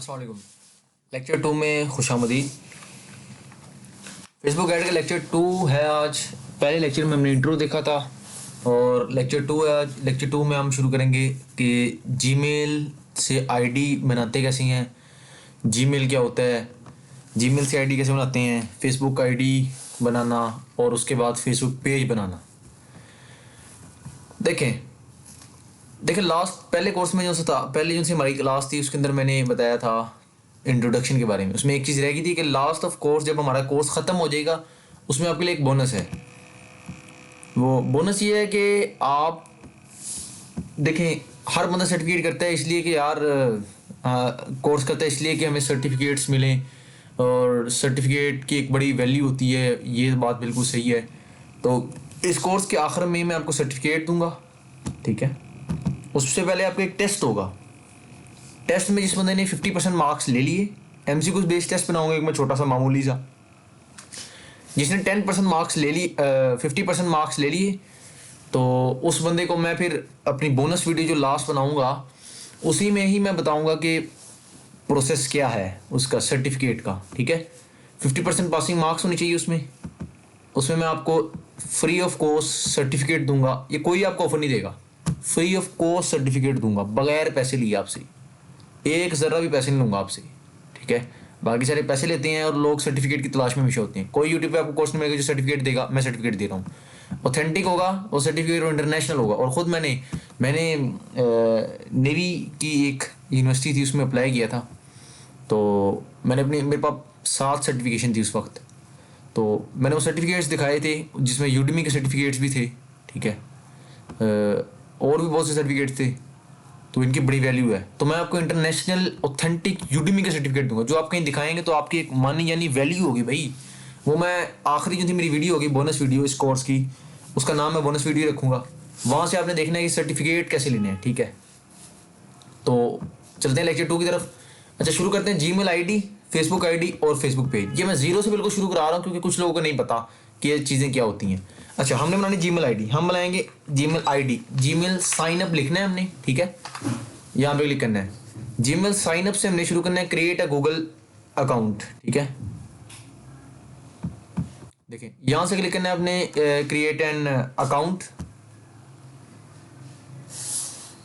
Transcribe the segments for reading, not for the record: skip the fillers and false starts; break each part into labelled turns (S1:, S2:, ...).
S1: अस्सलाम वालेकुम। लेक्चर 2 में खुशामदीद। फेसबुक ऐड का लेक्चर 2 है आज। पहले लेक्चर में हमने इंट्रो देखा था और लेक्चर 2 है आज। लेक्चर 2 में हम शुरू करेंगे कि जीमेल से आईडी बनाते कैसे हैं, जीमेल क्या होता है, जीमेल से आईडी कैसे बनाते हैं, फेसबुक आईडी बनाना और उसके बाद फेसबुक पेज बनाना। देखें देखें लास्ट पहले कोर्स में जो था, पहले जो सी हमारी क्लास थी उसके अंदर मैंने बताया था इंट्रोडक्शन के बारे में। उसमें एक चीज़ रह गई थी कि लास्ट ऑफ कोर्स जब हमारा कोर्स ख़त्म हो जाएगा उसमें आपके लिए एक बोनस है। वो बोनस ये है कि आप देखें, हर बंदा सर्टिफिकेट करता है इसलिए कि यार कोर्स करता है इसलिए कि हमें सर्टिफिकेट्स मिलें और सर्टिफिकेट की एक बड़ी वैल्यू होती है। ये बात बिल्कुल सही है। तो इस कोर्स के आखिर में मैं आपको सर्टिफिकेट दूंगा, ठीक है। उससे पहले आपका एक टेस्ट होगा। टेस्ट में जिस बंदे ने 50% मार्क्स ले लिए, एमसीक्यू बेस्ड टेस्ट बनाऊंगा एक मैं छोटा सा मामूली सा। जिसने 10% मार्क्स ले ली, 50% मार्क्स ले लिए, तो उस बंदे को मैं फिर अपनी बोनस वीडियो जो लास्ट बनाऊंगा उसी में ही मैं बताऊंगा कि प्रोसेस क्या है उसका सर्टिफिकेट का, ठीक है। 50% पासिंग मार्क्स होनी चाहिए उसमें। उसमें मैं आपको फ्री ऑफ कॉस्ट सर्टिफिकेट दूंगा। ये कोई आपको ऑफर नहीं देगा, फ्री ऑफ कॉस्ट सर्टिफिकेट दूंगा बगैर पैसे लिए आपसे। एक ज़रा भी पैसे नहीं लूँगा आपसे, ठीक है। बाकी सारे पैसे लेते हैं और लोग सर्टिफिकेट की तलाश में हमेशा होते हैं। कोई यूट्यूब पे आपको कोर्स नहीं मिलेगा जो सर्टिफिकेट देगा। मैं सर्टिफिकेट दे रहा हूँ, ऑथेंटिक होगा और सर्टिफिकेट इंटरनेशनल होगा। और ख़ुद मैंने मैंने नेवी की एक यूनिवर्सिटी थी उसमें अप्लाई किया था, तो मैंने अपनी मेरे पास 7 सर्टिफिकेशन थी उस वक्त। तो मैंने वो सर्टिफिकेट्स दिखाए थे जिसमें यूडमी के सर्टिफिकेट्स भी थे, ठीक है। और भी बहुत से सर्टिफिकेट्स थे, तो इनकी बड़ी वैल्यू है। तो मैं आपको इंटरनेशनल ऑथेंटिक यूडमी का सर्टिफिकेट दूंगा जो आप कहीं दिखाएंगे तो आपकी एक मानी यानी वैल्यू होगी भाई। वो मैं आखिरी जो थी मेरी वीडियो होगी बोनस वीडियो इस कोर्स की, उसका नाम मैं बोनस वीडियो रखूँगा। वहाँ से आपने देखना है कि सर्टिफिकेट कैसे लेने हैं, ठीक है। तो चलते हैं लेक्चर 2 की तरफ। अच्छा, शुरू करते हैं। जीमेल आईडी, फेसबुक आईडी और फेसबुक पेज। ये मैं जीरो से बिल्कुल शुरू करा रहा हूँ क्योंकि कुछ लोगों को नहीं पता कि ये चीज़ें क्या होती हैं। अच्छा, हमने बनानी जीमेल आईडी, हम बनाएंगे Gmail ID. Gmail sign up लिखना है हमने, ठीक है। यहाँ पे क्लिक करना है। जीमेल साइन अप से हमने शुरू करना है क्रिएट अ गूगल अकाउंट, ठीक है। देखिए यहाँ से क्लिक करना है आपने क्रिएट एन अकाउंट।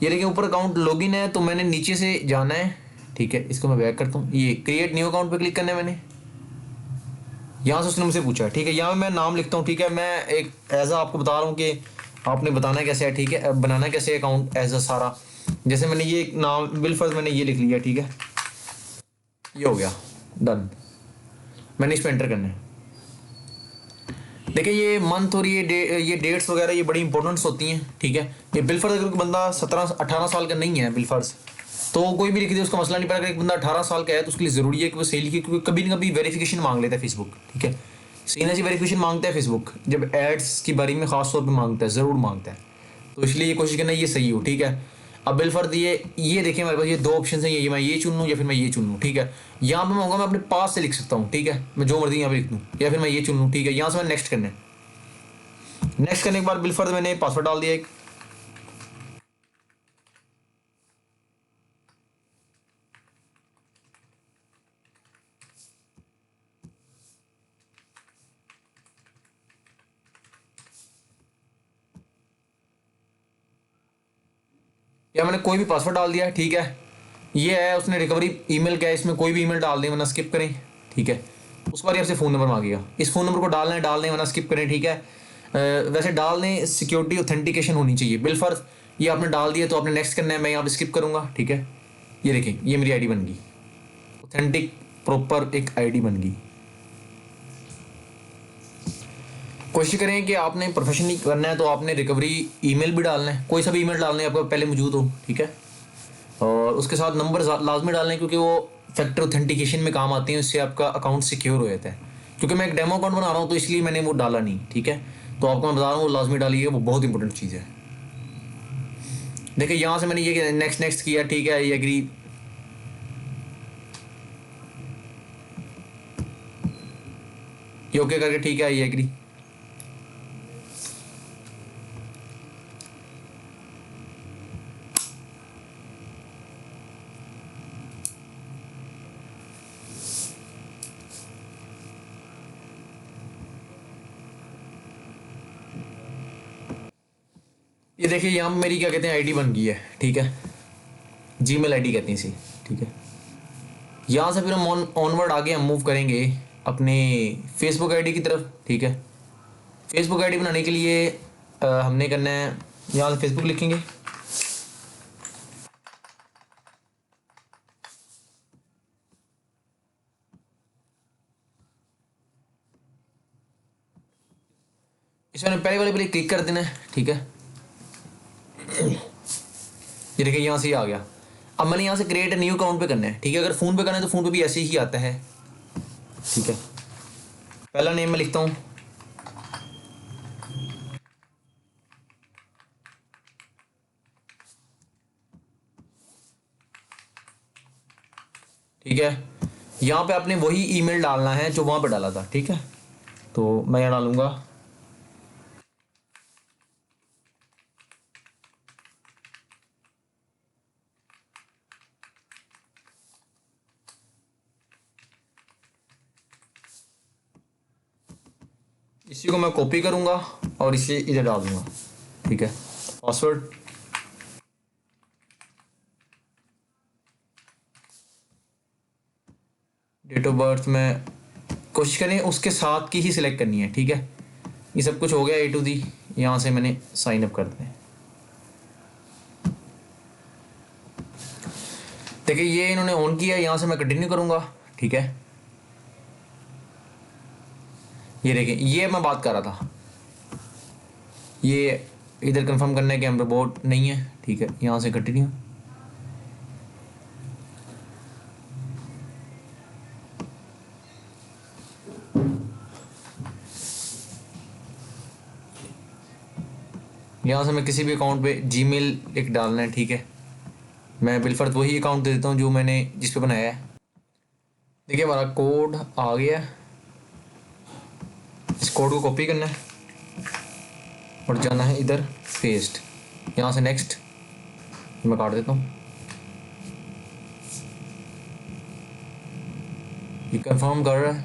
S1: ये देखिए ऊपर अकाउंट लॉगिन है, तो मैंने नीचे से जाना है, ठीक है। इसको मैं बैक करता हूँ। ये क्रिएट न्यू अकाउंट पे क्लिक करना है मैंने। यहाँ से उसने मुझसे पूछा, ठीक है। यहाँ मैं नाम लिखता हूँ, ठीक है। मैं एक एज आपको बता रहा हूँ कि आपने बताना कैसे है, ठीक है। बनाना कैसे अकाउंट एज अ सारा। जैसे मैंने ये नाम बिलफर्ज मैंने ये लिख लिया, ठीक है। ये हो गया डन। मैंने इस पर एंटर करना है। देखिए ये मंथ और ये डेट्स वगैरह ये बड़ी इंपॉर्टेंट्स होती हैं, ठीक है। ये बिलफर्ज अगर कोई बंदा 17-18 साल का नहीं है बिलफर्ज, तो कोई भी लिख दे उसका मसला नहीं पड़ा। अगर एक बंदा 18 साल का है तो उसके लिए ज़रूरी है कि वो सही लिखे, क्योंकि कभी ना कभी वेरिफिकेशन मांग लेता है फेसबुक, ठीक है। सही ना सी वेरिफिकेशन मांगता है फेसबुक, जब एड्स की बारी में खास तौर पर मांगता है, ज़रूर मांगता है। तो इसलिए ये कोशिश करना ये सही हो, ठीक है। अब बिलफर्ज ये देखिए हमारे पास ये 2 ऑप्शन हैं, ये मैं ये चुन लूँ या फिर मैं ये चुन लूँ, ठीक है। यहाँ पर मैं होगा मैं अपने पास से लिख सकता हूँ, ठीक है। मैं जो मर्जी यहाँ पे लिख दूँ या फिर मैं ये चुन लूँ, ठीक है। यहाँ से मैं नेक्स्ट करना है। नेक्स्ट करने के बाद बिलफर्ज मैंने पासवर्ड डाल दिया एक। या मैंने कोई भी पासवर्ड डाल दिया, ठीक है। ये है उसने रिकवरी ईमेल क्या है, इसमें कोई भी ईमेल डाल दें वरना स्किप करें, ठीक है। उसके बाद आपसे फ़ोन नंबर मांगेगा, इस फ़ोन नंबर को डालना है डाल दें वरना स्किप करें, ठीक है। वैसे डाल दें, सिक्योरिटी ऑथेंटिकेशन होनी चाहिए बिलफर्ज। ये आपने डाल दिया तो आपने नेक्स्ट करना है, मैं यहाँ पे स्किप करूँगा, ठीक है। ये देखें ये मेरी आईडी बन गई, ऑथेंटिक प्रॉपर एक आईडी बन गई। कोशिश करें कि आपने प्रोफेशनली करना है तो आपने रिकवरी ईमेल भी डालना है, कोई सा भी ईमेल डालना है आपका पहले मौजूद हो, ठीक है। और उसके साथ नंबर लाजमी डालना है क्योंकि वो फैक्टर ऑथेंटिकेशन में काम आते हैं, उससे आपका अकाउंट सिक्योर हो जाता है। क्योंकि मैं एक डेमो अकाउंट बना रहा हूँ तो इसलिए मैंने वो डाला नहीं, ठीक है। तो आपको मैं बता रहा हूँ वो लाजमी डालिए, वो बहुत इंपॉर्टेंट चीज़ है। देखिए यहाँ से मैंने ये नेक्स्ट नेक्स्ट किया, ठीक है। ये एग्री, ये ओके करके, ठीक है। ये एग्री, ये देखिए यहाँ पे मेरी क्या कहते हैं आईडी बन गई है, ठीक है, जीमेल आईडी कहते हैं इसे, ठीक है। यहाँ से फिर हम ऑनवर्ड आगे हम मूव करेंगे अपने फेसबुक आईडी की तरफ, ठीक है। फेसबुक आईडी बनाने के लिए हमने करना है, यहाँ से फेसबुक लिखेंगे, इसमें पहले वाले पर क्लिक कर देना है, ठीक है। ये देखिए यहाँ से ही आ गया। अब मैंने यहाँ से क्रिएट न्यू अकाउंट पे करना है, ठीक है। अगर फ़ोन पे करना है तो फ़ोन पे भी ऐसे ही आता है, ठीक है। पहला नेम मैं लिखता हूँ, ठीक है। यहाँ पे आपने वही ईमेल डालना है जो वहाँ पे डाला था, ठीक है। तो मैं यहाँ डालूँगा इसी को मैं कॉपी करूँगा और इसे इधर डाल दूँगा, ठीक है। पासवर्ड, डेट ऑफ बर्थ में कोशिश करें उसके साथ की ही सिलेक्ट करनी है, ठीक है। ये सब कुछ हो गया ए टू दी। यहाँ से मैंने साइन अप कर दिया। देखिए ये इन्होंने ऑन किया, यहाँ से मैं कंटिन्यू करूँगा, ठीक है। ये देखिए ये मैं बात कर रहा था, ये इधर कंफर्म करना है कि हम रोबोट नहीं है, ठीक है। यहाँ से कंटिन्यू, यहाँ से मैं किसी भी अकाउंट पे जीमेल एक डालना है, ठीक है। मैं बिलफर्द वही अकाउंट दे देता हूँ जो मैंने जिस पे बनाया है। देखिए हमारा कोड आ गया, इस कोड को कॉपी करना है और जाना है इधर पेस्ट, यहाँ से नेक्स्ट मैं काट देता हूँ। ये कंफर्म कर रहा है,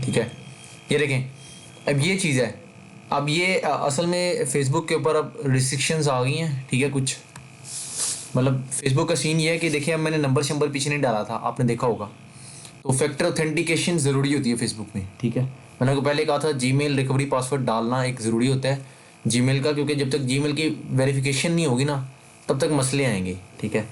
S1: ठीक है। ये देखें अब ये चीज़ है, अब ये असल में फेसबुक के ऊपर अब रिस्ट्रिक्शंस आ गई हैं, ठीक है। कुछ मतलब फेसबुक का सीन ये है कि देखिए अब मैंने नंबर शंबर पीछे नहीं डाला था, आपने देखा होगा। तो फैक्टर ऑथेंटिकेशन ज़रूरी होती है फेसबुक में, ठीक है। मैंने आपको पहले कहा था जीमेल रिकवरी पासवर्ड डालना एक ज़रूरी होता है जीमेल का, क्योंकि जब तक जीमेल की वेरिफिकेशन नहीं होगी ना तब तक मसले आएंगे, ठीक है।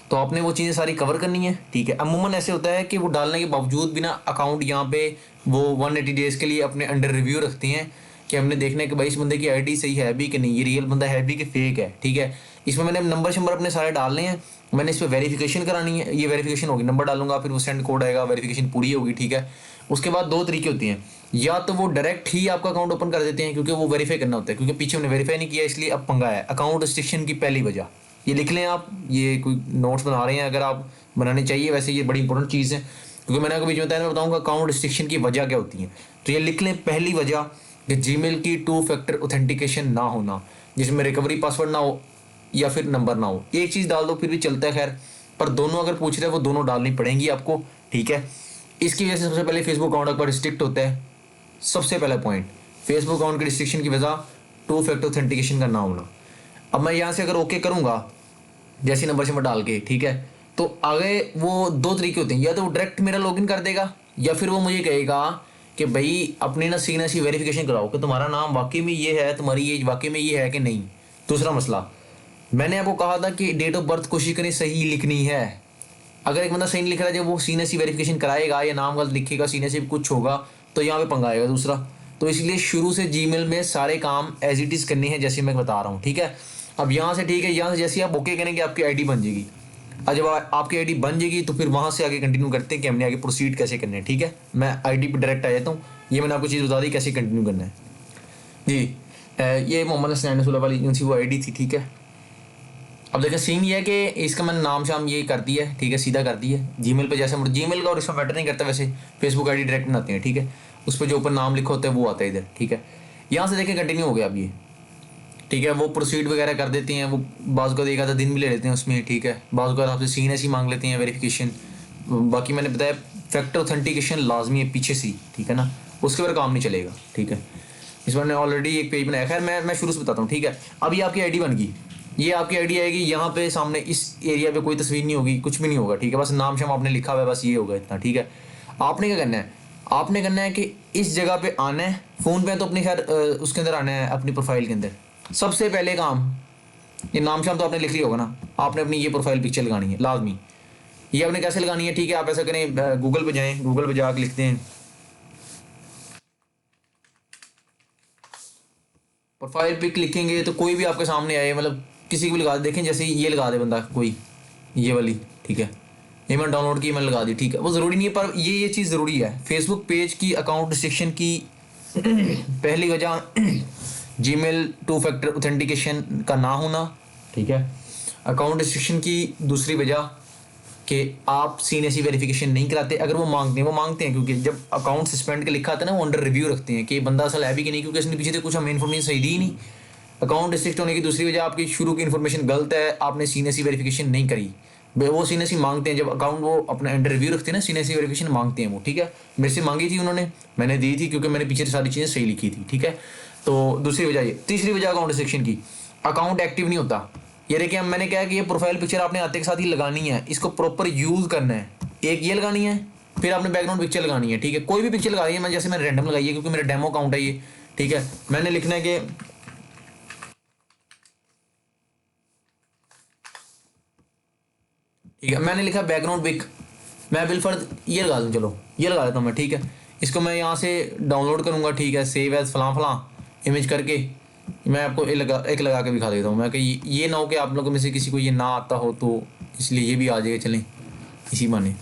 S1: तो आपने वो चीज़ें सारी कवर करनी है, ठीक है। अमूमन ऐसे होता है कि वो डालने के बावजूद भी ना अकाउंट यहाँ पे वो 180 डेज़ के लिए अपने अंडर रिव्यू रखते हैं कि हमने देखना है कि भाई इस बंदे की आईडी सही है भी कि नहीं, ये रियल बंदा है भी कि फेक है, ठीक है। इसमें मैंने नंबर शंबर अपने सारे डालने हैं, मैंने इस पर वेरिफिकेशन करानी है। ये वेरिफिकेशन होगी, नंबर डालूंगा, फिर वो सेंड कोड आएगा, वेरिफिकेशन पूरी होगी, ठीक है। उसके बाद दो तरीके होती हैं, या तो वो डायरेक्ट ही आपका अकाउंट ओपन कर देते हैं क्योंकि वो वेरीफाई करना होता है, क्योंकि पीछे हमने वेरीफाई नहीं किया इसलिए अब पंगा है। अकाउंट रिस्ट्रिक्शन की पहली वजह ये लिख लें आप, ये कोई नोट्स बना रहे हैं अगर आप बनाने चाहिए, वैसे ये बड़ी इंपॉर्टेंट चीज़ है क्योंकि मैंने आपको बीच में बताया, मैं बताऊँगा अकाउंट रिस्ट्रिक्शन की वजह क्या होती है। तो ये लिख लें पहली वजह कि जीमेल की 2 फैक्टर ऑथेंटिकेशन ना होना, जिसमें रिकवरी पासवर्ड ना हो या फिर नंबर ना हो। एक चीज़ डाल दो फिर भी चलता है खैर, पर दोनों अगर पूछ रहे हैं वो दोनों डालनी पड़ेंगी आपको, ठीक है। इसकी वजह से सबसे पहले फेसबुक अकाउंट पर रिस्ट्रिक्ट होता है। सबसे पहला पॉइंट फेसबुक अकाउंट की रिस्ट्रिक्शन की वजह 2 फैक्टर ऑथेंटिकेशन का ना होना। अब मैं यहाँ से अगर ओके करूँगा जैसे नंबर शंबर डाल के, ठीक है, तो आगे वो दो तरीके होते हैं, या तो वो डायरेक्ट मेरा लॉगिन कर देगा या फिर वो मुझे कहेगा कि भाई अपने ना सीना सी वेरिफिकेशन कराओ कि तुम्हारा नाम वाकई में ये है, तुम्हारी एज वाकई में ये है कि नहीं। दूसरा मसला, मैंने आपको कहा था कि डेट ऑफ बर्थ कोशिश करें सही लिखनी है। अगर एक बंदा सही नहीं लिख रहा है, जब वो सीने सी वेरिफिकेशन कराएगा या नाम गलत लिखेगा, सीने से कुछ होगा तो यहाँ पे पंगा आएगा दूसरा। तो इसलिए शुरू से जीमेल में सारे काम एज इट इज़ करने हैं जैसे मैं बता रहा हूँ, ठीक है। अब यहाँ से ठीक है, यहाँ से जैसे आप ओके करेंगे आपकी आईडी बन जाएगी। और जब आपकी आईडी बन जाएगी तो फिर वहाँ से आगे कंटिन्यू करते हैं कि हमने आगे प्रोसीड कैसे करना है, ठीक है। मैं आईडी पे डायरेक्ट आ जाता हूँ, ये मैंने आपको चीज़ बता दी कैसे कंटिन्यू करना है जी। ये मोहम्मद हसनैन रसूल वाली जो थी वो आईडी थी, ठीक है। अब देखिए सीन ये है कि इसका मैंने नाम शाम ये कर दिया है, ठीक है, सीधा कर दिया है। जीमेल पे जैसे जीमेल का और इसका मैटर नहीं करता, वैसे फेसबुक आईडी डायरेक्ट बनाते हैं, ठीक है। उस पर जो ऊपर नाम लिखा होता है वो आता है इधर, ठीक है। यहाँ से देखिए कंटिन्यू हो गया अब ये, ठीक है। वो प्रोसीड वगैरह कर देते हैं, वो बाज़ को एक आधा दिन भी ले लेते हैं उसमें, ठीक है। बाज़ को आपसे सीन ऐसी मांग लेते हैं वेरिफिकेशन। बाकी मैंने बताया फैक्टर ऑथेंटिकेशन लाजमी है पीछे से, ठीक है ना, उसके ऊपर काम नहीं चलेगा, ठीक है। इस पर मैंने ऑलरेडी एक पेज बनाया। खैर मैं शुरू से बताता हूँ, ठीक है। अब ये आपकी आईडी बन गई, ये आपकी आईडी आएगी। यहाँ पे सामने इस एरिया पे कोई तस्वीर नहीं होगी, कुछ भी नहीं होगा, ठीक है। बस नाम शाम आपने लिखा हुआ है, बस ये होगा इतना, ठीक है। आपने क्या करना है, आपने करना है कि इस जगह पे आना है, फ़ोन पे तो अपनी खैर उसके अंदर आना है, अपनी प्रोफाइल के अंदर। सबसे पहले काम, ये नाम शाम तो आपने लिख लिया होगा ना, आपने अपनी ये प्रोफाइल पिक्चर लगानी है लाजमी। ये आपने कैसे लगानी है, ठीक है। आप ऐसा करें, गूगल पे जाएं, गूगल पे जाकर लिखते हैं प्रोफाइल पिक, लिखेंगे तो कोई भी आपके सामने आए, मतलब किसी को भी लगा दे। देखें जैसे ये लगा दे बंदा कोई, ये वाली, ठीक है। ये मैंने डाउनलोड की, मैंने लगा दी, ठीक है। वो ज़रूरी नहीं है, पर ये चीज़ ज़रूरी है। फेसबुक पेज की अकाउंट रिस्ट्रिक्शन की पहली वजह जीमेल टू फैक्टर ऑथेंटिकेशन का ना होना, ठीक है। अकाउंट रिस्ट्रिक्शन की दूसरी वजह कि आप सीएनएसी वेरिफिकेशन नहीं कराते। अगर वो मांगते हैं क्योंकि जब अकाउंट सस्पेंड के लिखा आता है ना, वो अंडर रिव्यू रखते हैं कि बंदा असल है भी कि नहीं, क्योंकि इसने पीछे से कुछ हमें इन्फॉर्मेशन सही दी नहीं। अकाउंट रिस्ट्रिक्ट होने की दूसरी वजह आपकी शुरू की इन्फॉर्मेशन गलत है, आपने सीएनएसी वेरिफिकेशन नहीं करी। वो सीएनएसी मांगते हैं जब अकाउंट वो अपना अंडर रिव्यू रखते हैं ना, सीएनएसी वेरिफिकेशन मांगते हैं वो, ठीक है। मेरे से मांगी थी उन्होंने, मैंने दी थी क्योंकि मैंने पीछे सारी चीज़ें सही लिखी थी, ठीक है। तो दूसरी वजह ये। तीसरी वजह अकाउंट रिस्ट्रिक्शन की, अकाउंट एक्टिव नहीं होता। ये देखिए, मैंने कहा कि ये प्रोफाइल पिक्चर आपने आते के साथ ही लगानी है, इसको प्रॉपर यूज़ करना है। एक ये लगानी है, फिर आपने बैकग्राउंड पिक्चर लगानी है, ठीक है। कोई भी पिक्चर लगाई है, मैं जैसे मैंने रैंडम लगाई है क्योंकि मेरा डेमो अकाउंट है ये, ठीक है। मैंने लिखना है कि ठीक है, मैंने लिखा बैकग्राउंड पिक, मैं बिलफर्द ये लगा दूँ, चलो ये लगा देता हूँ मैं, ठीक है। इसको मैं यहाँ से डाउनलोड करूँगा, ठीक है, सेव एज फलां फलां इमेज करके मैं आपको एक लगा के दिखा देता हूँ मैं, कि ये ना हो कि आप लोगों में से किसी को ये ना आता हो, तो इसलिए ये भी आ जाएगा, चलें इसी माने।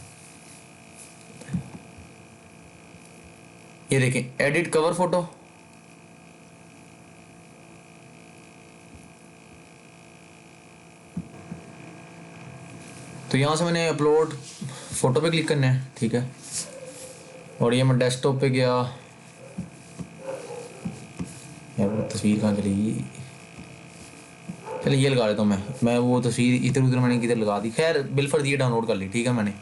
S1: ये देखें, एडिट कवर फोटो, तो यहाँ से मैंने अपलोड फ़ोटो पे क्लिक करना है, ठीक है। और ये मैं डेस्कटॉप पे गया, यार वो तस्वीर कहाँ चली, चलिए ये लगा लेता हूँ मैं वो तस्वीर इधर उधर मैंने किधर लगा दी। खैर बिलफर्द ये डाउनलोड कर ली, ठीक है मैंने।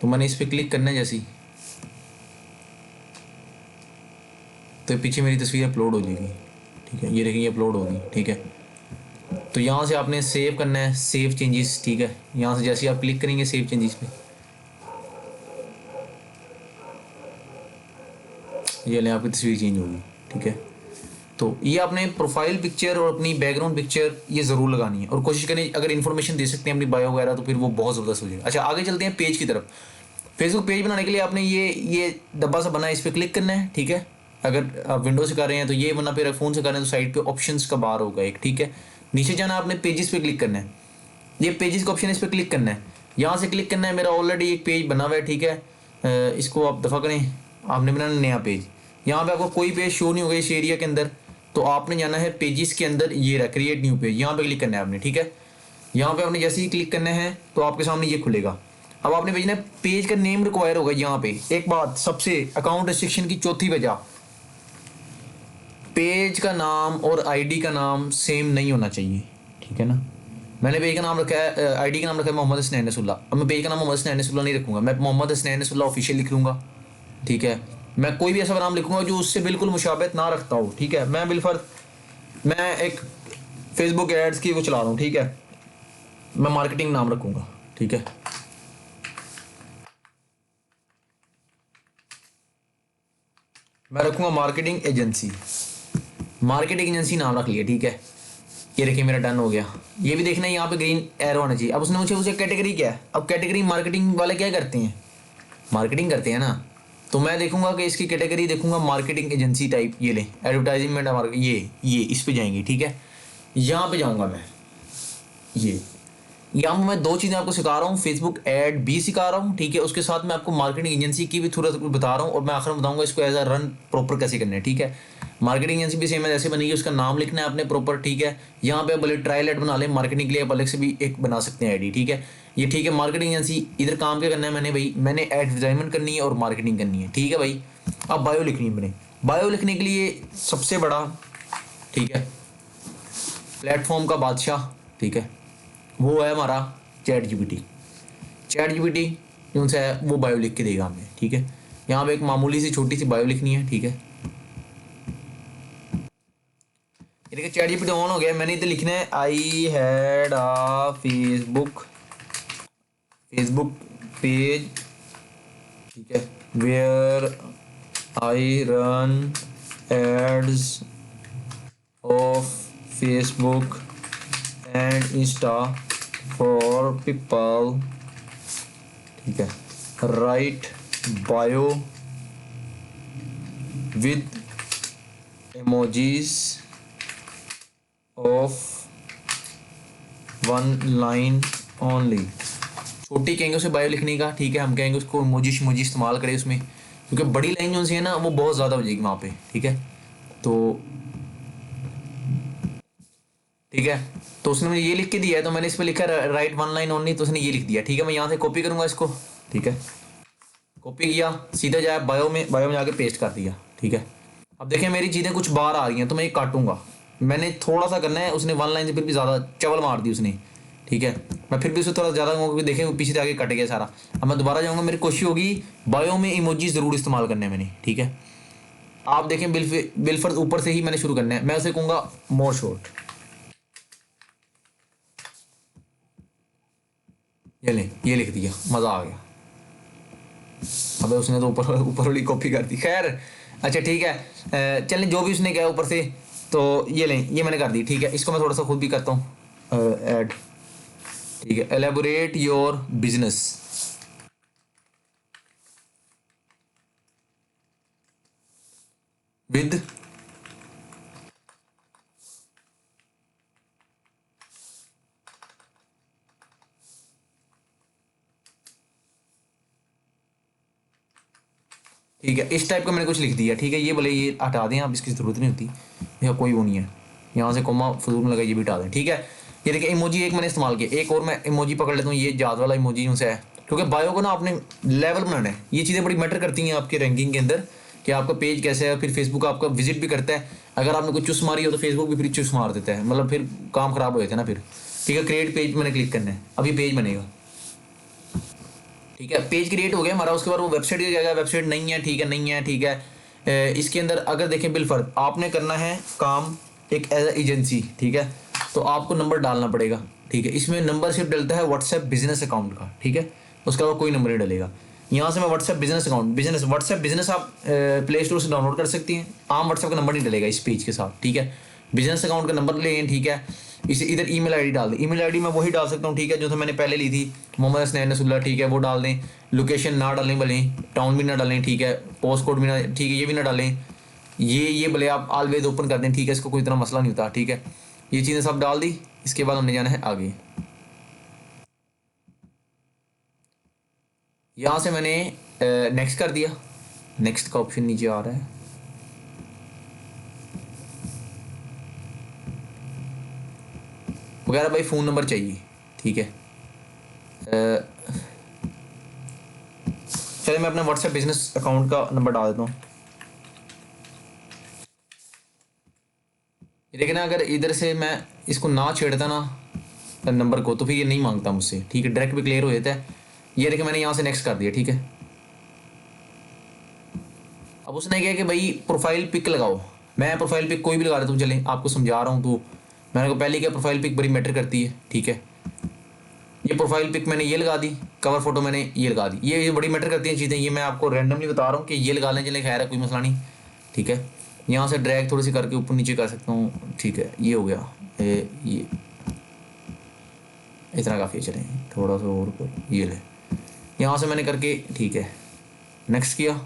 S1: तो मैंने इस पर क्लिक करना है जैसी, तो पीछे मेरी तस्वीर अपलोड हो जाएगी, ठीक है। ये देखिए, ये अपलोड होगी, ठीक है। तो यहाँ से आपने सेव करना है, सेव चेंजेस, ठीक है। यहाँ से जैसे आप क्लिक करेंगे सेव चेंजेस पे, ये लें आपकी तस्वीर चेंज होगी, ठीक है। तो ये आपने प्रोफाइल पिक्चर और अपनी बैकग्राउंड पिक्चर ये ज़रूर लगानी है, और कोशिश करें अगर इन्फॉर्मेशन दे सकते हैं अपनी बायो वगैरह, तो फिर वो बहुत ज़बरदस्त हो जाएगा। अच्छा, आगे चलते हैं पेज की तरफ। फेसबुक पेज बनाने के लिए आपने ये डब्बा सा बना है, इस पर क्लिक करना है, ठीक है। अगर आप विंडो से कर रहे हैं तो ये, वरना फिर फ़ोन से कर रहे हैं तो साइड पे ऑप्शंस का बार होगा एक, ठीक है। नीचे जाना, आपने पेजेस पे क्लिक करना है, ये पेजेस का ऑप्शन है, इस पर क्लिक करना है। यहाँ से क्लिक करना है, मेरा ऑलरेडी एक पेज बना हुआ है, ठीक है। इसको आप दफ़ा करें, आपने बनाना नया पेज। यहाँ पे आपको कोई पेज शो नहीं होगा इस एरिया के अंदर, तो आपने जाना है पेजेस के अंदर, ये रहा क्रिएट न्यू पेज, यहाँ पे क्लिक करना है आपने, ठीक है। यहाँ पे आपने जैसे ही क्लिक करना है तो आपके सामने ये खुलेगा। अब आपने भेजना है, पेज का नेम रिक्वायर होगा यहाँ पे। एक बात सबसे, अकाउंट रिस्ट्रिक्शन की चौथी वजह, पेज का नाम और आईडी का नाम सेम नहीं होना चाहिए, ठीक है ना। मैंने पेज का नाम रखा है, आईडी का नाम रखा है मोहम्मद हसनैन रसूलुल्लाह। अब मैं पेज का नाम मोहम्मद हसनैन रसूलुल्लाह नहीं रखूँगा, मैं मोहम्मद हसनैन रसूलुल्लाह ऑफिशियल लिख लूँगा, ठीक है। मैं कोई भी ऐसा नाम लिखूँगा जो उससे बिल्कुल मुशाबहत ना रखता हो, ठीक है। मैं बिलफर्द, मैं एक फेसबुक एड्स की वो चला रहा हूँ, ठीक है। मैं मार्केटिंग नाम रखूँगा, ठीक है। मैं रखूँगा मार्केटिंग एजेंसी, मार्केटिंग एजेंसी नाम रख लिया, ठीक है। ये देखिए मेरा डन हो गया। ये भी देखना है, यहाँ पे ग्रीन एरो आना चाहिए। अब उसने मुझे उसे कैटेगरी क्या है, अब कैटेगरी मार्केटिंग वाले क्या करते हैं, मार्केटिंग करते हैं ना। तो मैं देखूंगा कि इसकी कैटेगरी देखूंगा मार्केटिंग एजेंसी टाइप, ये ले एडवर्टाइजमेंट, ये इस पे जाएंगे, ठीक है। यहाँ पे जाऊँगा मैं, ये यहाँ मैं दो चीज़ें आपको सिखा रहा हूँ, फेसबुक ऐड भी सिखा रहा हूँ, ठीक है। उसके साथ मैं आपको मार्केटिंग एजेंसी की भी थोड़ा बता रहा हूँ, और मैं आखिर में बताऊँगा इसको एज अ रन प्रॉपर कैसे करना है, ठीक है। मार्केटिंग एजेंसी भी सेम है, जैसे बनेगी उसका नाम लिखना है आपने प्रॉपर, ठीक है। यहाँ पे भले ट्रायल एड बना लें, मार्केटिंग के लिए आप अलग से भी एक बना सकते हैं आईडी, ठीक है। ये ठीक है, मार्केटिंग एजेंसी इधर काम क्या करना है मैंने भाई, मैंने एडवर्टाइजमेंट करनी है और मार्केटिंग करनी है, ठीक है भाई। अब बायो लिखनी है मैंने, बायो लिखने के लिए सबसे बड़ा, ठीक है, प्लेटफॉर्म का बादशाह, ठीक है, वो है हमारा चैट जीपीटी। चैट जीपीटी जो सा है वो बायो लिख के देगा हमें, ठीक है। यहाँ पे एक मामूली सी छोटी सी बायो लिखनी है, ठीक है। चैट जीपीटी ऑन हो गया, मैंने इधर लिखना है I had a Facebook page, ठीक है, where I run ads of Facebook and Insta for people, ठीक है, write bio with emojis of one line only। छोटी कहेंगे उसे बायो लिखने का, ठीक है, हम कहेंगे उसको इमोजी शिमोजी इस्तेमाल करें उसमें, क्योंकि बड़ी लाइन जो सी है ना वो बहुत ज़्यादा हो जाएगी वहाँ पे, ठीक है। तो उसने मुझे ये लिख के दिया है, तो मैंने इस पर लिखा राइट वन लाइन ओनली, तो उसने ये लिख दिया, ठीक है। मैं यहाँ से कॉपी करूँगा इसको, ठीक है, कॉपी किया, सीधा जाए बायो में जाके पेस्ट कर दिया, ठीक है। अब देखें मेरी चीज़ें कुछ बाहर आ रही हैं, तो मैं ये काटूंगा, मैंने थोड़ा सा करना है, उसने वन लाइन से फिर भी ज़्यादा चवल मार दी उसने, ठीक है। मैं फिर भी उसे थोड़ा ज़्यादा क्योंकि देखें पीछे से आगे कट गया सारा। अब मैं दोबारा जाऊँगा, मेरी कोशिश होगी बायो में इमोजी ज़रूर इस्तेमाल करने हैं मैंने, ठीक है। आप देखें बिलफर्ज ऊपर से ही मैंने शुरू करना है, मैं उसे कहूँगा मोर शॉर्ट, ये लिख दिया, मज़ा आ गया। अबे उसने तो ऊपर वाली कॉपी कर दी, खैर अच्छा ठीक है, चलें जो भी उसने किया ऊपर से, तो ये लें, ये मैंने कर दी, ठीक है। इसको मैं थोड़ा सा खुद भी करता हूँ ऐड, ठीक है, एलेबोरेट योर बिजनेस विद ठीक है, इस टाइप का मैंने कुछ लिख दिया, ठीक है। ये बोले ये हटा दें आप, इसकी ज़रूरत नहीं होती, यहाँ कोई वो नहीं है, यहाँ से कोमा फजूल में लगा, ये भी हटा दें, ठीक है। ये देखिए इमोजी एक मैंने इस्तेमाल किया, एक और मैं इमोजी पकड़ लेता हूँ, ये याद वाला इमोजी उनसे है, क्योंकि बायो को ना आपने लेवल बनाना है, ये चीज़ें बड़ी मैटर करती हैं आपके रैंकिंग के अंदर, कि आपका पेज कैसे है। फिर फेसबुक आपका विजिट भी करता है, अगर आपने कोई चुस मारी हो तो फेसबुक भी फिर चुस मार देता है, मतलब फिर काम ख़राब हो जाता है ना फिर, ठीक है। क्रिएट पेज मैंने क्लिक करना है, अभी पेज बनेगा, ठीक है। पेज क्रिएट हो गया हमारा, उसके बाद वो वेबसाइट की जगह वेबसाइट नहीं है, ठीक है, नहीं है, ठीक है। इसके अंदर अगर देखें बिलफर्ज आपने करना है काम एक एज एजेंसी, ठीक है, तो आपको नंबर डालना पड़ेगा, ठीक है। इसमें नंबर सिर्फ डलता है व्हाट्सएप बिजनेस अकाउंट का, ठीक है, उसके अलावा कोई नंबर नहीं डलेगा। यहाँ से मैं WhatsApp business account WhatsApp business आप प्ले स्टोर से डाउनलोड कर सकती हैं, आम व्हाट्सएप का नंबर नहीं डलेगा इस पेज के साथ, ठीक है। बिजनेस अकाउंट का नंबर लें, ठीक है। इसे इधर ईमेल आईडी डाल दें, ईमेल आईडी मैं वही डाल सकता हूँ, ठीक है, जो तो मैंने पहले ली थी, मोहम्मद हसनैन रसूलुल्लाह, ठीक है, वो डाल दें। लोकेशन ना डालें भले, टाउन भी ना डालें, ठीक है, पोस्ट कोड भी ना, ठीक है, ये भी ना डालें, ये भले आप ऑलवेज ओपन कर दें, ठीक है, इसको कोई इतना मसला नहीं होता, ठीक है। ये चीज़ें सब डाल दी, इसके बाद हमने जाना है आगे। यहाँ से मैंने नेक्स्ट कर दिया, नेक्स्ट का ऑप्शन नीचे आ रहा है, वगैरह भाई फ़ोन नंबर चाहिए, ठीक है। चलिए मैं अपने व्हाट्सएप बिजनेस अकाउंट का नंबर डाल देता हूँ। लेकिन अगर इधर से मैं इसको ना छेड़ता ना नंबर को, तो फिर ये नहीं मांगता मुझसे, ठीक है, डायरेक्ट भी क्लियर हो जाता है। ये देखिए मैंने यहाँ से नेक्स्ट कर दिया, ठीक है। अब उसने कहा कि भाई प्रोफाइल पिक लगाओ, मैं प्रोफाइल पिक कोई भी लगा देता हूँ, चले आपको समझा रहा हूँ। तो मैंने को पहले क्या, प्रोफाइल पिक बड़ी मैटर करती है, ठीक है। ये प्रोफाइल पिक मैंने ये लगा दी, कवर फोटो मैंने ये लगा दी, ये बड़ी मैटर करती हैं चीज़ें, ये मैं आपको रैंडमली बता रहा हूँ कि ये लगा लें, चले खैर है, कोई मसला नहीं, ठीक है। यहाँ से ड्रैग थोड़ी सी करके ऊपर नीचे कर सकता हूँ, ठीक है, ये हो गया, ये इतना काफ़ी है, चलें थोड़ा सा और ऊपर, ये ले, यहाँ से मैंने करके, ठीक है, नेक्स्ट किया।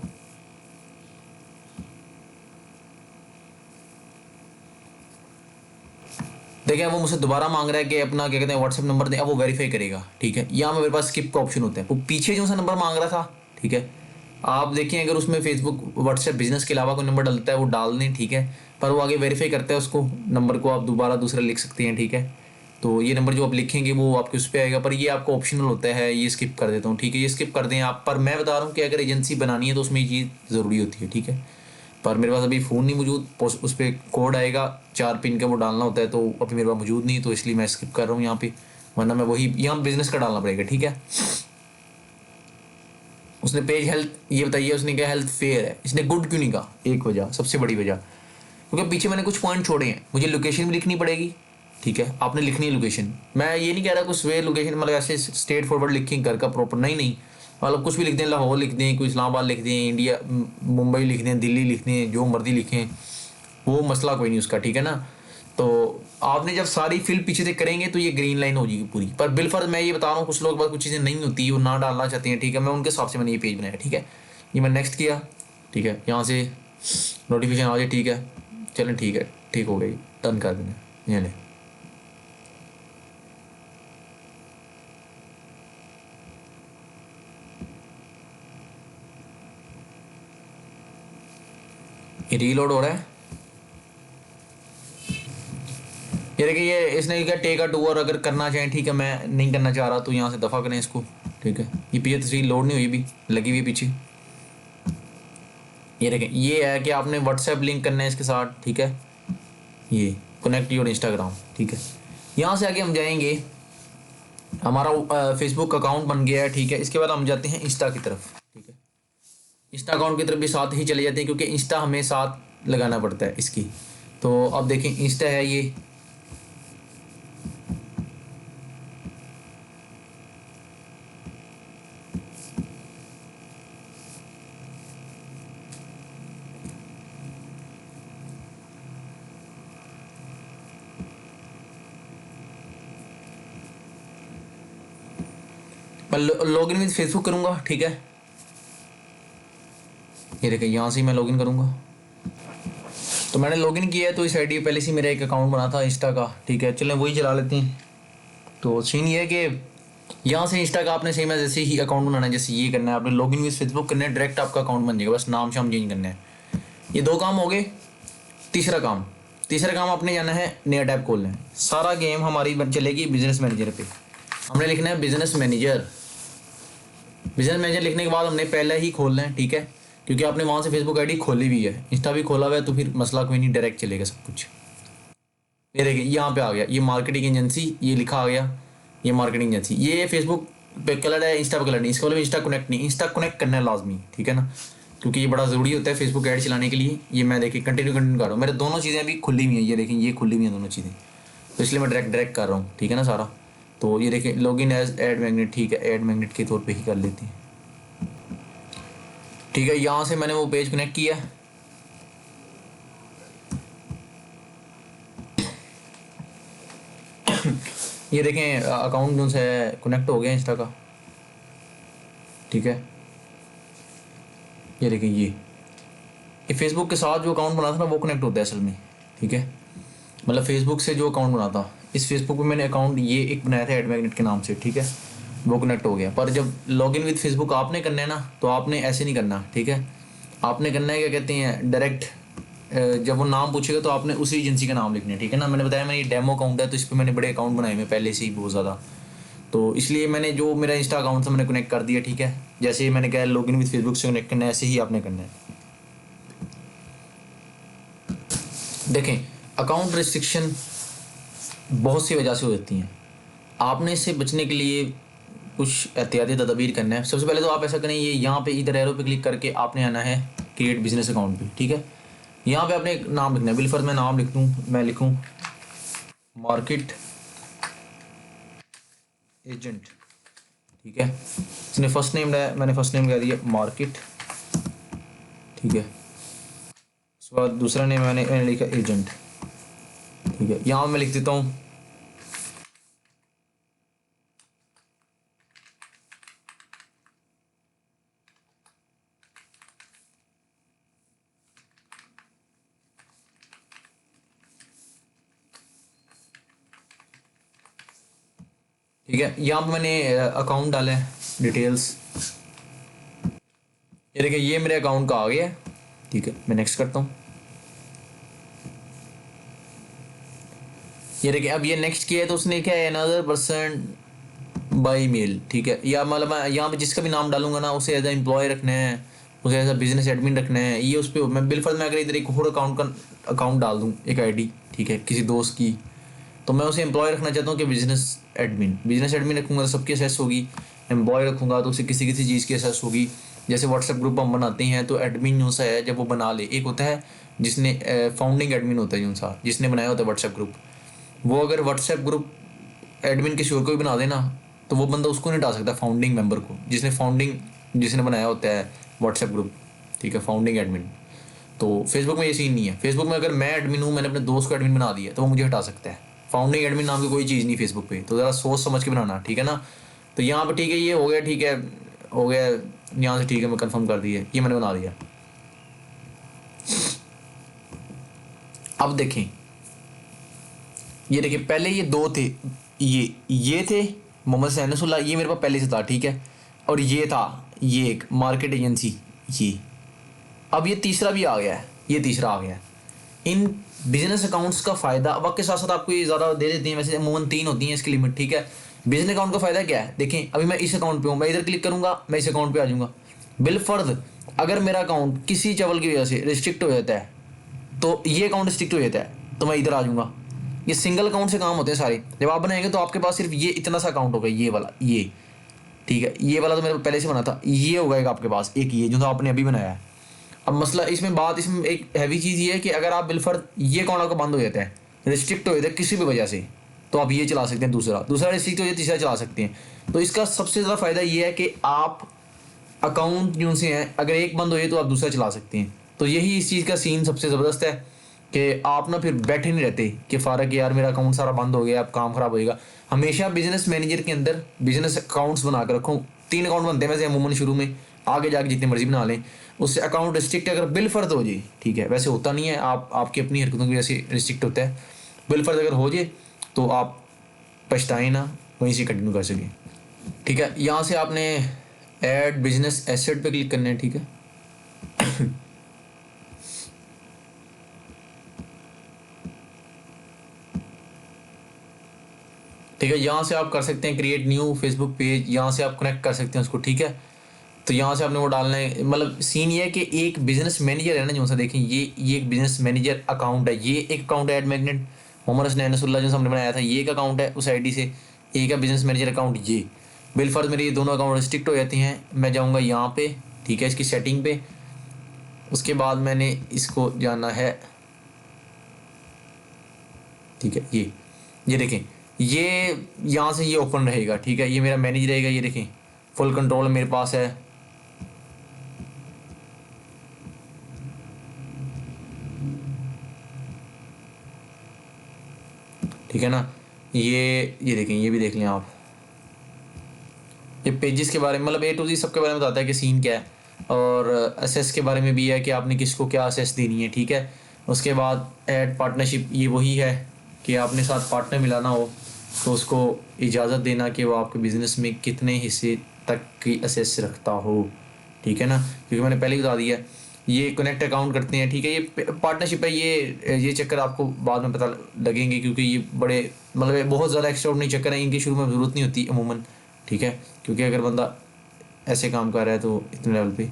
S1: देखिए वो मुझसे दोबारा मांग रहा है कि अपना क्या कहते हैं व्हाट्सएप नंबर दें, अब वो वेरीफाई करेगा, ठीक है। यहाँ मेरे पास स्किप का ऑप्शन होता है, वो पीछे जो सा नंबर मांग रहा था, ठीक है। आप देखिए अगर उसमें फेसबुक व्हाट्सएप बिजनेस के अलावा कोई नंबर डलता है वो डाल दें, ठीक है, पर वो आगे वेरीफाई करता है उसको नंबर को, आप दोबारा दूसरा लिख सकते हैं, ठीक है। तो ये नंबर जो आप लिखेंगे वो आपके उस पर आएगा, पर ये आपको ऑप्शनल होता है, ये स्किप कर देता हूँ, ठीक है, ये स्किप कर दें आप। पर मैं बता रहा हूँ कि अगर एजेंसी बनानी है तो उसमें ये चीज़ ज़रूरी होती है, ठीक है। पर मेरे पास अभी फ़ोन नहीं मौजूद, उस पर कोड आएगा 4 पिन का, वो डालना होता है, तो अभी मेरे पास मौजूद नहीं, तो इसलिए मैं स्किप कर रहा हूँ यहाँ पे, वरना मैं वही यहाँ बिजनेस का डालना पड़ेगा, ठीक है। उसने पेज हेल्थ ये बताइए, उसने क्या हेल्थ फेयर है, इसने गुड क्यों नहीं कहा, एक वजह, सबसे बड़ी वजह, क्योंकि पीछे मैंने कुछ पॉइंट छोड़े हैं, मुझे लोकेशन भी लिखनी पड़ेगी, ठीक है, आपने लिखनी है लोकेशन। मैं ये नहीं कह रहा कुछ वे लोकेशन मतलब ऐसे स्ट्रेट फॉरवर्ड लिखें घर का प्रॉपर, नहीं नहीं, मतलब कुछ भी लिख दें, लाहौर लिख दें, कोई इस्लामाबाद लिख दें, इंडिया मुंबई लिख दें, दिल्ली लिख दें, जो मर्जी लिखें, वो मसला कोई नहीं उसका, ठीक है ना। तो आपने जब सारी फिल पीछे से करेंगे तो ये ग्रीन लाइन हो जाएगी पूरी। पर बिलफर्ज मैं ये बता रहा हूँ कुछ लोग के पास कुछ चीज़ें नहीं होती, वो ना डालना चाहते हैं, ठीक है, मैं उनके हिसाब से मैंने ये पेज बनाया, ठीक है। ये मैं नेक्स्ट किया, ठीक है, यहाँ से नोटिफिकेशन आ जाए, ठीक है, चलें ठीक है, ठीक हो गई, डन कर देना, ये लें। ये रीलोड हो रहा है, ये देखिए, ये इसने क्या टेक अ टूर अगर करना चाहें, ठीक है, मैं नहीं करना चाह रहा तो यहाँ से दफ़ा करें इसको, ठीक है। ये पीछे तस्वीर लोड नहीं हुई भी, लगी हुई पीछे। ये देखें, ये है कि आपने व्हाट्सएप लिंक करना है इसके साथ, ठीक है, ये कनेक्ट योर इंस्टाग्राम, ठीक है। यहाँ से आगे हम जाएंगे, हमारा फेसबुक अकाउंट बन गया है, ठीक है। इसके बाद हम जाते हैं इंस्टा की तरफ, ठीक है। इंस्टा अकाउंट की तरफ भी साथ ही चले जाते हैं, क्योंकि इंस्टा हमें साथ लगाना पड़ता है इसकी। तो अब देखें, इंस्टा है ये, मैं लॉगिन विद फेसबुक करूँगा, ठीक है। ये देखिए, यहाँ से मैं लॉगिन करूँगा, तो मैंने लॉगिन किया है, तो इस आईडी पहले से मेरा एक अकाउंट बना था इंस्टा का, ठीक है। चलें वही चला लेते हैं। तो सीन ये है कि यहाँ से इंस्टा का आपने सेम है जैसे ही अकाउंट बनाना है, जैसे ये करना है, आपने लॉगिन विद फेसबुक करना है, डायरेक्ट आपका अकाउंट बन जाएगा, बस नाम शाम चेंज करना है। ये 2 काम हो गए। तीसरा काम आपने जाना है नया टैब खोलना है। सारा गेम हमारी चलेगी बिजनेस मैनेजर पे। हमने लिखना है बिजनेस मैनेजर। बिजनेस मैनेजर लिखने के बाद हमने पहले ही खोलना है, ठीक है, क्योंकि आपने वहाँ से फेसबुक आईडी खोली भी है, इंस्टा भी खोला हुआ है, तो फिर मसला कोई नहीं, डायरेक्ट चलेगा सब कुछ। ये देखिए, यहाँ पे आ गया, ये मार्केटिंग एजेंसी, ये लिखा आ गया, ये मार्केटिंग एजेंसी। ये फेसबुक पे कलर है, इंस्टा पे कलर नहीं, इसका मतलब इंस्टा कनेक्ट नहीं, इंस्टा कनेक्ट करना है लाजमी, ठीक है ना, क्योंकि ये बड़ा ज़रूरी होता है फेसबुक ऐड चलाने के लिए। ये मैं देखिए कंटिन्यू कर रहा हूँ, मेरे दोनों चीज़ें अभी खुली हुई हैं, ये देखें, ये खुली हुई हैं दोनों चीज़ें, तो इसलिए मैं डायरेक्ट कर रहा हूँ, ठीक है ना सारा। तो ये देखें, लॉगिन एज एड मैग्नेट, ठीक है, एड मैग्नेट के तौर पर ही कर लेते हैं, ठीक है। यहाँ से मैंने वो पेज कनेक्ट किया, ये देखें अकाउंट जो है कनेक्ट हो गया इंस्टा का, ठीक है। ये देखें, ये फेसबुक के साथ जो अकाउंट बना था ना वो कनेक्ट होता है असल में, ठीक है। मतलब फेसबुक से जो अकाउंट बना था, इस फेसबुक पे मैंने अकाउंट ये एक बनाया था एड मैग्नेट के नाम से, ठीक है, वो कनेक्ट हो गया। पर जब लॉगिन विद फेसबुक आपने करना है ना, तो आपने ऐसे नहीं करना, ठीक है। आपने करना है, क्या कहते हैं, डायरेक्ट जब वो नाम पूछेगा तो आपने उसी एजेंसी का नाम लिखना है, ठीक है ना। मैंने बताया मैंने ये डेमो अकाउंट है, तो इस पर मैंने बड़े अकाउंट बनाए हुए पहले से ही बहुत ज़्यादा, तो इसलिए मैंने जो मेरा इंस्टा अकाउंट था मैंने कनेक्ट कर दिया, ठीक है। जैसे ही मैंने कहा लॉगिन विद फेसबुक से कनेक्ट करना है, ऐसे ही आपने करना है। देखें, अकाउंट रिस्ट्रिक्शन बहुत सी वजह से हो जाती हैं, आपने इससे बचने के लिए कुछ एहतियाती तदबीर करना है। सबसे पहले तो आप ऐसा करें, ये यहाँ पे इधर एरो पे क्लिक करके आपने आना है क्रिएट बिजनेस अकाउंट पे, ठीक है। यहाँ पे आपने एक नाम लिखना है, बिलफर्ज मैं नाम लिख दूँ, मैं लिखूँ मार्केट एजेंट, ठीक है। इसने फर्स्ट नेम है, मैंने फर्स्ट नेम कह दिया मार्केट, ठीक है। उसके बाद दूसरा नेम मैंने लिखा एजेंट, ठीक है। यहाँ मैं लिख देता हूँ ठीक है। यहाँ पर मैंने अकाउंट डाला है, डिटेल्स, ये देखिए, ये मेरे अकाउंट का आ गया है, ठीक है। मैं नेक्स्ट करता हूँ, ये देखिए, अब ये नेक्स्ट किया है तो उसने क्या है, अनदर पर्सन बाई मेल, ठीक है। या मतलब मैं यहाँ पे जिसका भी नाम डालूंगा ना, उसे एज ए एम्प्लॉय रखना है, उसे एज ए बिजनेस एडमिन रखना है, ये उस पर मैं बिलफर्ज मैं अगर इधर एक और अकाउंट डाल दूँ, एक आईडी, ठीक है, किसी दोस्त की, तो मैं उसे एम्प्लॉय रखना चाहता हूँ कि बिजनेस एडमिन रखूँगा तो सबकी असेस होगी, एम्प्लॉय रखूँगा तो उसे किसी किसी चीज़ की असेस होगी, जैसे व्हाट्सएप ग्रुप हम बनाते हैं तो एडमिन जो सा है जब वो बना ले, एक होता है जिसने फाउंडिंग एडमिन होता है जो सा जिसने बनाया होता है व्हाट्सएप ग्रुप, वो अगर व्हाट्सएप ग्रुप एडमिन किसी और को भी बना देना तो वो बंदा उसको नहीं हटा सकता, फाउंडिंग मेंबर को, जिसने बनाया होता है व्हाट्सएप ग्रुप, ठीक है, फाउंडिंग एडमिन। तो फेसबुक में ये सीन नहीं है। फेसबुक में अगर मैं एडमिन हूँ, मैंने अपने दोस्त को एडमिन बना दिया तो वो मुझे हटा सकता है। फाउंडिंग एडमिन नाम की कोई चीज़ नहीं फेसबुक पे, तो ज़रा सोच समझ के बनाना, ठीक है ना। तो यहाँ पर ठीक है, ये हो गया, ठीक है, हो गया यहाँ से, ठीक है, मैं कंफर्म कर दिया, ये मैंने बना दिया। अब देखें, ये देखिए, पहले ये दो थे, ये थे मोहम्मद सैनसुल्लाह, ये मेरे पास पहले से था, ठीक है, और ये था, ये एक मार्केट एजेंसी, ये अब ये तीसरा भी आ गया है, ये तीसरा आ गया है। इन बिजनेस अकाउंट्स का फ़ायदा वक्त के साथ साथ आपको ये ज़्यादा दे देती हैं, वैसे अमूमन 3 होती हैं इसकी लिमिट, ठीक है। बिजनेस अकाउंट का फ़ायदा क्या है, देखें, अभी मैं इस अकाउंट पे हूँ, मैं इधर क्लिक करूँगा, मैं इस अकाउंट पे आ जाऊँगा। बिलफर्ज अगर मेरा अकाउंट किसी चवल की वजह से रिस्ट्रिक्ट हो जाता है, तो ये अकाउंट रिस्ट्रिक्ट हो जाता है, तो मैं इधर आ जाऊँगा। ये सिंगल अकाउंट से काम होते हैं सारे। जब आप बनाएंगे तो आपके पास सिर्फ ये इतना सा अकाउंट होगा, ये वाला, ये, ठीक है, ये वाला तो मेरे पहले से बना था, ये होगा एक आपके पास, एक ये जो था आपने अभी बनाया है। अब मसला इसमें एक हैवी चीज़ ये है कि अगर आप बिलफर्ज ये अकाउंट आपका बंद हो जाता है, रिस्ट्रिक्ट हो जाता है किसी भी वजह से, तो आप ये चला सकते हैं, दूसरा रिस्ट्रिक्ट हो जाए, तीसरा चला सकते हैं। तो इसका सबसे ज़्यादा फ़ायदा ये है कि आप अकाउंट जो से हैं, अगर एक बंद हो जाए तो आप दूसरा चला सकते हैं। तो यही इस चीज़ का सीन सबसे ज़बरदस्त है कि आप ना फिर बैठे नहीं रहते कि फ़ारक यार मेरा अकाउंट सारा बंद हो गया, अब काम ख़राब होएगा। हमेशा बिजनेस मैनेजर के अंदर बिजनेस अकाउंट्स बना कर रखो। 3 अकाउंट बनते हैं वैसे अमूमन शुरू में, आगे जाके जितनी मर्जी बना लें, उससे अकाउंट रिस्ट्रिक्ट अगर बिलफर्ज हो जाए, ठीक है, वैसे होता नहीं है, आपकी अपनी हरकतों की वजह से रिस्ट्रिक्ट होता है। बिलफर्ज अगर हो जाए तो आप पछताएं ना, वहीं से कंटिन्यू कर सकें, ठीक है। यहाँ से आपने ऐड बिजनेस एसेट पे क्लिक करना है, ठीक है। ठीक है, यहाँ से आप कर सकते हैं क्रिएट न्यू फेसबुक पेज, यहाँ से आप कनेक्ट कर सकते हैं उसको, ठीक है। तो यहाँ से आपने वो डालना है, मतलब सीन ये है कि एक बिजनेस मैनेजर है ना जो सा, देखें ये एक बिजनेस मैनेजर अकाउंट है, ये एक अकाउंट है, एड मैग्नेट मोहम्मद सैनसुल्लाह जो हमने बनाया था, ये एक अकाउंट है उस आईडी से, एक है बिजनेस मैनेजर अकाउंट ये। बिलफर्ज मेरे ये दोनों अकाउंट रिस्ट्रिक्ट हो जाती हैं। मैं जाऊँगा यहाँ पे, ठीक है, इसकी सेटिंग पे, उसके बाद मैंने इसको जाना है, ठीक है, ये देखें, ये यहाँ से ये ओपन रहेगा, ठीक है, ये मेरा मैनेज रहेगा, ये देखें फुल कंट्रोल मेरे पास है। ठीक है ना, ये देखें, ये भी देख लें आप, ये पेजेस के बारे में, मतलब A to Z सबके बारे में बताता है कि सीन क्या है, और असेस के बारे में भी है कि आपने किसको क्या असेस देनी है, ठीक है। उसके बाद ऐड पार्टनरशिप, ये वही है कि आपने साथ पार्टनर मिलाना हो तो उसको इजाज़त देना कि वो आपके बिज़नेस में कितने हिस्से तक की असेस रखता हो, ठीक है ना, क्योंकि मैंने पहले ही बता दिया। ये कनेक्ट अकाउंट करते हैं, ठीक है, ये पार्टनरशिप है, ये चक्कर आपको बाद में पता लगेंगे, क्योंकि ये बड़े मतलब बहुत ज़्यादा एक्स्ट्राऑर्डिनरी चक्कर है, इनकी शुरू में ज़रूरत नहीं होती अमूमन, ठीक है, क्योंकि अगर बंदा ऐसे काम कर रहा है तो इतने लेवल पे।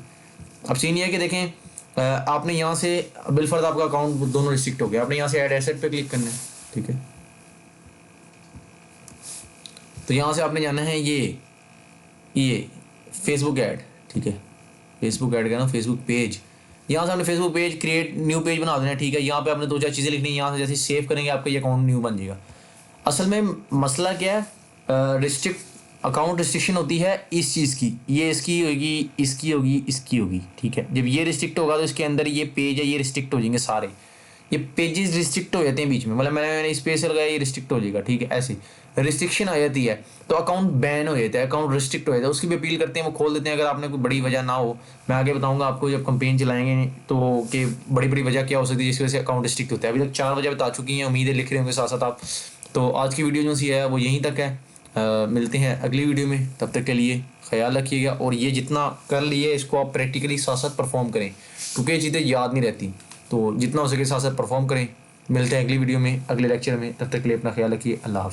S1: अब सीन ये है कि देखें, आपने यहाँ से बिलफर्ज आपका अकाउंट दोनों रिस्ट्रिक्ट हो गया, आपने यहाँ से ऐड एसेट पे क्लिक करना है, ठीक है। तो यहाँ से आपने जाना है ये फेसबुक ऐड, ठीक है, फेसबुक ऐड करना, फेसबुक पेज, यहाँ से आपने Facebook page create new page बना देना है, ठीक है। यहाँ पे आपने 2-4 चीज़ें लिखनी है, यहाँ से जैसे सेव करेंगे आपका ये अकाउंट न्यू बन जाएगा। असल में मसला क्या है, अकाउंट रिस्ट्रिक्शन होती है इस चीज़ की, ये इसकी होगी, इसकी होगी, इसकी होगी, ठीक है। जब ये रिस्ट्रिक्ट होगा तो इसके अंदर ये पेज है, ये रिस्ट्रिक्ट हो जाएंगे सारे, ये पेजेस रिस्ट्रिक्ट हो जाते हैं बीच में, मतलब मैंने इस पेज से लगाया, ये रिस्ट्रिक्ट हो जाएगा, ठीक है। ऐसे रिस्ट्रिक्शन आ जाती है तो अकाउंट बैन हो जाता है, अकाउंट रिस्ट्रिक्ट हो जाता है, उसकी भी अपील करते हैं, वो खोल देते हैं अगर आपने कोई बड़ी वजह ना हो। मैं आगे बताऊंगा आपको जब कंपेन चलाएंगे तो कि बड़ी वजह क्या हो सकती है जिसकी वजह से अकाउंट रिस्ट्रिक्ट होता है। अभी तक 4 वजह बता चुकी हैं, उम्मीद है लिख रहे होंगे साथ साथ आप। तो आज की वीडियो जो सी है वो यहीं तक है, मिलते हैं अगली वीडियो में, तब तक के लिए ख्याल रखिएगा, और ये जितना कर लिए इसको आप प्रैक्टिकली साथ साथ परफॉर्म करें, क्योंकि ये चीज़ें याद नहीं रहती, तो जितना हो सके साथ साथ परफॉर्म करें। मिलते हैं अगली वीडियो में, अगले लेक्चर में, तब तक के लिए अपना ख्याल रखिए, अल्लाह हाफ़िज़।